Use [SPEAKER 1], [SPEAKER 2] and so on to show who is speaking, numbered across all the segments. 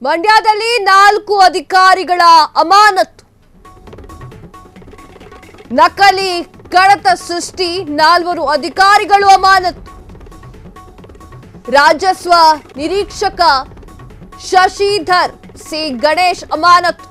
[SPEAKER 1] ಮಂಡ್ಯದಲ್ಲಿ 4 ಅಧಿಕಾರಿಗಳ ಅಮಾನತು. ನಕಲಿ ಕಡತ ಸೃಷ್ಟಿ 4 ಅಧಿಕಾರಿಗಳು ಅಮಾನತು. ರಾಜಸ್ವ ನಿರೀಕ್ಷಕ ಶಶಿಧರ್ ಸಿ ಗಣೇಶ್ ಅಮಾನತು.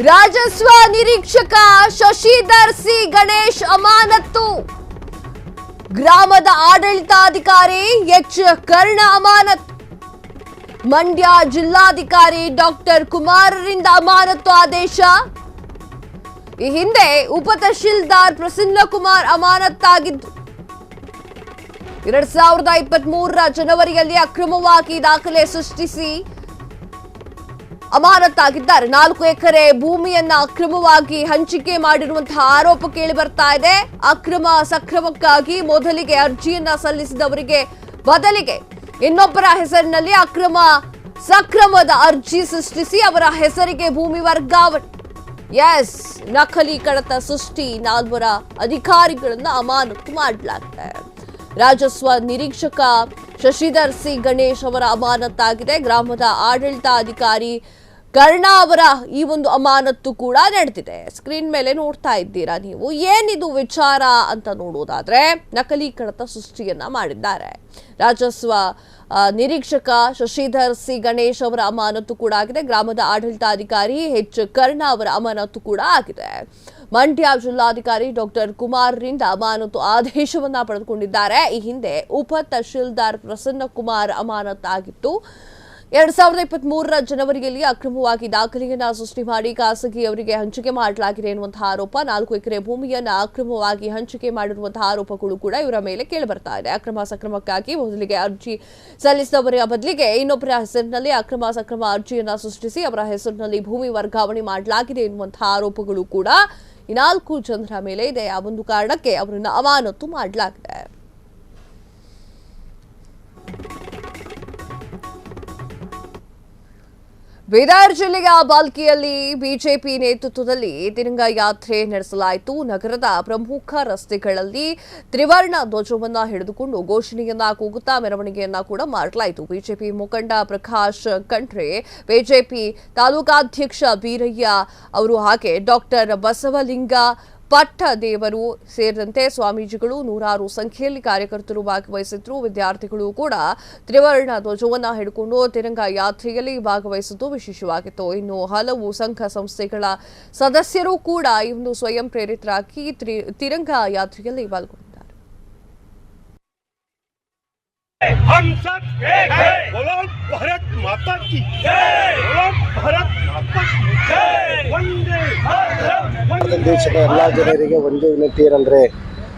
[SPEAKER 1] ರಾಜಸ್ವ ನಿರೀಕ್ಷಕ ಶಶಿಧರ್ ಸಿ ಗಣೇಶ್ ಅಮಾನತು. ಗ್ರಾಮದ ಆಡಳಿತಾಧಿಕಾರಿ ಎಚ್ ಕರ್ಣ ಅಮಾನತು. ಮಂಡ್ಯ ಜಿಲ್ಲಾಧಿಕಾರಿ ಡಾಕ್ಟರ್ ಕುಮಾರರಿಂದ ಅಮಾನತು ಆದೇಶ. ಈ ಹಿಂದೆ ಉಪ ತಹಶೀಲ್ದಾರ್ ಪ್ರಸನ್ನ ಕುಮಾರ್ ಅಮಾನತ್ತಾಗಿದ್ದು 2023ರ ಜನವರಿಯಲ್ಲಿ ಅಕ್ರಮವಾಗಿ ದಾಖಲೆ ಸೃಷ್ಟಿಸಿ ಅಮಾನತ್ತಾಗಿದ್ದಾರೆ. 4 ಎಕರೆ ಭೂಮಿಯನ್ನ ಅಕ್ರಮವಾಗಿ ಹಂಚಿಕೆ ಮಾಡಿರುವಂತಹ ಆರೋಪ ಕೇಳಿ ಬರ್ತಾ ಇದೆ. ಅಕ್ರಮ ಸಕ್ರಮಕ್ಕಾಗಿ ಮೊದಲಿಗೆ ಅರ್ಜಿಯನ್ನ ಸಲ್ಲಿಸಿದವರಿಗೆ ಬದಲಿಗೆ ಇನ್ನೊಬ್ಬರ ಹೆಸರಿನಲ್ಲಿ ಅಕ್ರಮ ಸಕ್ರಮದ ಅರ್ಜಿ ಸೃಷ್ಟಿಸಿ ಅವರ ಹೆಸರಿಗೆ ಭೂಮಿ ವರ್ಗಾವಣೆ. ಎಸ್, ನಕಲಿ ಕಡತ ಸೃಷ್ಟಿ 4 ಅಧಿಕಾರಿಗಳನ್ನ ಅಮಾನತು ಮಾಡಲಾಗಿದೆ. ರಾಜಸ್ವ ನಿರೀಕ್ಷಕ ಶಶಿಧರ್ ಸಿ ಗಣೇಶ್ ಅವರ ಅಮಾನತ್ತಾಗಿದೆ. ಗ್ರಾಮದ ಆಡಳಿತಾಧಿಕಾರಿ ಕರ್ಣ ಅವರ ಈ ಒಂದು ಅಮಾನತ್ತು ಕೂಡ ನಡೆದಿದೆ. ಸ್ಕ್ರೀನ್ ಮೇಲೆ ನೋಡ್ತಾ ಇದ್ದೀರಾ ನೀವು. ಏನಿದು ವಿಚಾರ ಅಂತ ನೋಡೋದಾದ್ರೆ, ನಕಲಿ ಕಡತ ಸೃಷ್ಟಿಯನ್ನ ಮಾಡಿದ್ದಾರೆ. ರಾಜಸ್ವ ನಿರೀಕ್ಷಕ ಶಶಿಧರ್ ಸಿ ಗಣೇಶ್ ಅವರ ಅಮಾನತು ಕೂಡ ಆಗಿದೆ. ಗ್ರಾಮದ ಆಡಳಿತಾಧಿಕಾರಿ ಎಚ್ ಕರ್ಣ ಅವರ ಅಮಾನತು ಕೂಡ ಆಗಿದೆ. ಮಂಡ್ಯ ಜಿಲ್ಲಾಧಿಕಾರಿ ಡಾಕ್ಟರ್ ಕುಮಾರ್ರಿಂದ ಅಮಾನತು ಆದೇಶವನ್ನ ಪಡೆದುಕೊಂಡಿದ್ದಾರೆ. ಈ ಹಿಂದೆ ಉಪ ತಹಶೀಲ್ದಾರ್ ಪ್ರಸನ್ನ ಕುಮಾರ್ ಅಮಾನತಾಗಿತ್ತು. 2023ರ ಜನವರಿಯಲ್ಲಿ ಅಕ್ರಮವಾಗಿ ದಾಖಲೆಯನ್ನ ಸೃಷ್ಟಿ ಮಾಡಿ ಖಾಸಗಿಯವರಿಗೆ ಹಂಚಿಕೆ ಮಾಡಲಾಗಿದೆ ಎನ್ನುವಂತಹ ಆರೋಪ. 4 ಎಕರೆ ಭೂಮಿಯನ್ನ ಅಕ್ರಮವಾಗಿ ಹಂಚಿಕೆ ಮಾಡಿರುವಂತಹ ಆರೋಪಗಳು ಕೂಡ ಇವರ ಮೇಲೆ ಕೇಳಿಬರ್ತಾ ಇದೆ. ಅಕ್ರಮ ಸಕ್ರಮಕ್ಕಾಗಿ ಮೊದಲಿಗೆ ಅರ್ಜಿ ಸಲ್ಲಿಸಿದವರ ಬದಲಿಗೆ ಇನ್ನೊಬ್ಬರ ಹೆಸರಿನಲ್ಲಿ ಅಕ್ರಮ ಸಕ್ರಮ ಅರ್ಜಿಯನ್ನ ಸೃಷ್ಟಿಸಿ ಅವರ ಹೆಸರಿನಲ್ಲಿ ಭೂಮಿ ವರ್ಗಾವಣೆ ಮಾಡಲಾಗಿದೆ ಎನ್ನುವಂತಹ ಆರೋಪಗಳು ಕೂಡ ಈ 4 ಜನರ ಮೇಲೆ ಇದೆ. ಆ ಒಂದು ಕಾರಣಕ್ಕೆ ಅವರನ್ನ ಅಮಾನತು ಮಾಡಲಾಗಿದೆ. ಬೀದರ್ ಜಿಲ್ಲೆಯ ಬಾಲ್ಕಿಯಲ್ಲಿ ಬಿಜೆಪಿ ನೇತೃತ್ವದಲ್ಲಿ ತಿರಂಗ ಯಾತ್ರೆ ನಡೆಸಲಾಯಿತು. ನಗರದ ಪ್ರಮುಖ ರಸ್ತೆಗಳಲ್ಲಿ ತ್ರಿವರ್ಣ ಧ್ವಜವನ್ನ ಹಿಡಿದುಕೊಂಡು ಘೋಷಣೆಯನ್ನ ಕೂಗುತ್ತಾ ಮೆರವಣಿಗೆಯನ್ನ ಕೂಡ ಮಾಡಲಾಯಿತು. ಬಿಜೆಪಿ ಮುಖಂಡ ಪ್ರಕಾಶ್ ಖಂಡ್ರೆ, ಬಿಜೆಪಿ ತಾಲೂಕಾಧ್ಯಕ್ಷ ಬೀರಯ್ಯ ಅವರು ಹಾಗೆ ಡಾಕ್ಟರ್ ಬಸವಲಿಂಗ ಪಟ್ಟದೇವರು ಸೇರಿದಂತೆ ಸ್ವಾಮೀಜಿಗಳು, ನೂರಾರು ಸಂಖ್ಯೆಯಲ್ಲಿ ಕಾರ್ಯಕರ್ತರು ಭಾಗವಹಿಸಿದ್ರು. ವಿದ್ಯಾರ್ಥಿಗಳು ಕೂಡ ತ್ರಿವರ್ಣ ಧ್ವಜವನ್ನ ಹಿಡಿದುಕೊಂಡು ತಿರಂಗ ಯಾತ್ರೆಯಲ್ಲಿ ಭಾಗವಹಿಸಿದ್ದು ವಿಶೇಷವಾಗಿತ್ತು. ಇನ್ನು ಹಲವು ಸಂಘ ಸಂಸ್ಥೆಗಳ ಸದಸ್ಯರು ಕೂಡ ಈ ಒಂದು ಸ್ವಯಂ ಪ್ರೇರಿತರಾಗಿ ತಿರಂಗ ಯಾತ್ರೆಯಲ್ಲಿ ಪಾಲ್ಗೊಂಡಿದ್ದಾರೆ.
[SPEAKER 2] हम सब एक है, बोलो भारत माता की जय, बोलो भारत माता की जय, वंदे भारत।
[SPEAKER 3] ದೇಶದ ಎಲ್ಲ ಜನರಿಗೆ ಒಂದೇ ವಿನಂತಿ ಏನಂದ್ರೆ,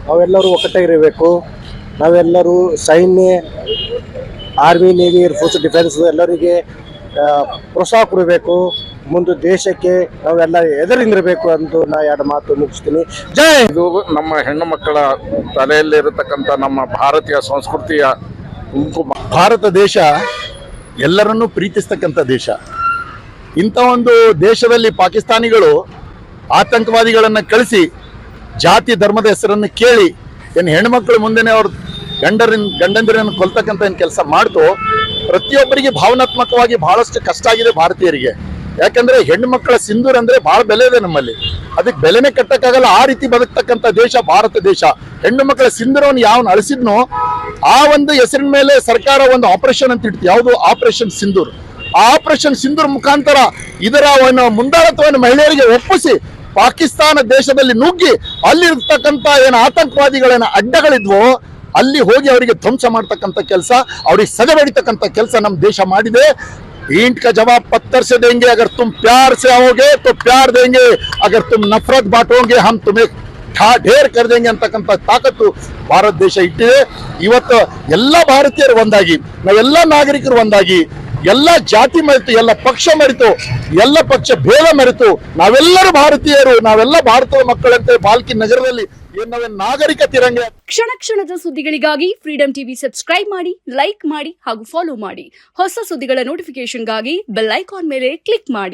[SPEAKER 3] ನಾವೆಲ್ಲರೂ ಒಕ್ಕಟ್ಟಾಗಿರಬೇಕು. ನಾವೆಲ್ಲರೂ ಸೈನ್ಯ, army, navy, air force, defence ಎಲ್ಲರಿಗೆ ಪ್ರೋತ್ಸಾಹ ಕೊಡಬೇಕು. ಮುಂದೆ ದೇಶಕ್ಕೆ ನಾವೆಲ್ಲ ಎದುರಿನಿರಬೇಕು ಅಂತ ನಾ 2 ಮಾತು ಮುಗಿಸ್ತೀನಿ. ಜೈ.
[SPEAKER 4] ಇದು ನಮ್ಮ ಹೆಣ್ಣು ಮಕ್ಕಳ ತಲೆಯಲ್ಲಿರತಕ್ಕಂಥ ನಮ್ಮ ಭಾರತೀಯ ಸಂಸ್ಕೃತಿಯ
[SPEAKER 5] ಭಾರತ ದೇಶ ಎಲ್ಲರನ್ನೂ ಪ್ರೀತಿಸ್ತಕ್ಕಂಥ ದೇಶ. ಇಂಥ ಒಂದು ದೇಶದಲ್ಲಿ ಪಾಕಿಸ್ತಾನಿಗಳು ಆತಂಕವಾದಿಗಳನ್ನು ಕಳಿಸಿ ಜಾತಿ ಧರ್ಮದ ಹೆಸರನ್ನು ಕೇಳಿ ಹೆಣ್ಮಕ್ಳು ಮುಂದೆನೆ ಅವ್ರ ಗಂಡಂದಿರನ್ನು ಕೊಲ್ತಕ್ಕಂಥ ಕೆಲಸ ಮಾಡ್ತು. ಪ್ರತಿಯೊಬ್ಬರಿಗೆ ಭಾವನಾತ್ಮಕವಾಗಿ ಬಹಳಷ್ಟು ಕಷ್ಟ ಆಗಿದೆ ಭಾರತೀಯರಿಗೆ. ಯಾಕಂದ್ರೆ ಹೆಣ್ಣು ಮಕ್ಕಳ ಸಿಂಧೂರ್ ಅಂದ್ರೆ ಬಹಳ ಬೆಲೆ ಇದೆ ನಮ್ಮಲ್ಲಿ. ಅದಕ್ಕೆ ಬೆಲೆನೇ ಕಟ್ಟಕ್ಕಾಗಲ್ಲ. ಆ ರೀತಿ ಬದುಕ್ತಕ್ಕಂಥ ದೇಶ ಭಾರತ ದೇಶ. ಹೆಣ್ಣು ಮಕ್ಕಳ ಸಿಂಧೂರವನ್ನು ಯಾವನು ಅಳಿಸಿದ್ನೋ ಆ ಒಂದು ಹೆಸರಿನ ಮೇಲೆ ಸರ್ಕಾರ ಒಂದು ಆಪರೇಷನ್ ಅಂತ ಇಡ್ತು. ಯಾವುದು? ಆಪರೇಷನ್ ಸಿಂಧೂರ್. ಆ ಆಪರೇಷನ್ ಸಿಂಧೂರ್ ಮುಖಾಂತರ ಇದರ ಮುಂದಾಳತ್ವವನ್ನು ಮಹಿಳೆಯರಿಗೆ ಒಪ್ಪಿಸಿ ಪಾಕಿಸ್ತಾನ ದೇಶದಲ್ಲಿ ನುಗ್ಗಿ ಅಲ್ಲಿರ್ತಕ್ಕಂಥ ಏನು ಆತಂಕವಾದಿಗಳೇನ ಅಡ್ಡಗಳಿದ್ವೋ ಅಲ್ಲಿ ಹೋಗಿ ಅವರಿಗೆ ಧ್ವಂಸ ಮಾಡ್ತಕ್ಕಂಥ ಕೆಲಸ, ಅವರಿಗೆ ಸದೆ ಹೊಡಿತಕ್ಕಂಥ ಕೆಲಸ ನಮ್ಮ ದೇಶ ಮಾಡಿದೆ. ईंट का जवाब पत्थर से देंगे, अगर तुम प्यार से आओगे तो प्यार देंगे, अगर तुम नफरत बांटोगे हम तुम्हें ढेರ್ कर देंगे ಅಂತಕ್ಕಂಥ ತಾಕತ್ತು ಭಾರತ ದೇಶ ಇಟ್ಟಿದೆ. ಇವತ್ತು ಎಲ್ಲ ಭಾರತೀಯರು ಒಂದಾಗಿ, ನಾವೆಲ್ಲ ನಾಗರಿಕರು ಒಂದಾಗಿ, ಎಲ್ಲ ಜಾತಿ ಮರೆತು, ಎಲ್ಲ ಪಕ್ಷ ಮರೆತು, ಎಲ್ಲ ಪಕ್ಷ ಭೇದ ಮರೆತು ನಾವೆಲ್ಲರೂ ಭಾರತೀಯರು, ನಾವೆಲ್ಲ ಭಾರತದ ಮಕ್ಕಳಂತೆ ಬಾಲ್ಕಿ ನಗರದಲ್ಲಿ ನಾವೇ ನಾಗರಿಕ ತಿರಂಗ.
[SPEAKER 6] ಕ್ಷಣ ಕ್ಷಣದ ಸುದ್ದಿಗಳಿಗಾಗಿ ಫ್ರೀಡಂ ಟಿವಿ ಸಬ್ಸ್ಕ್ರೈಬ್ ಮಾಡಿ, ಲೈಕ್ ಮಾಡಿ ಹಾಗೂ ಫಾಲೋ ಮಾಡಿ. ಹೊಸ ಸುದ್ದಿಗಳ ನೋಟಿಫಿಕೇಶನ್ಗಾಗಿ ಬೆಲ್ ಐಕಾನ್ ಮೇಲೆ ಕ್ಲಿಕ್ ಮಾಡಿ.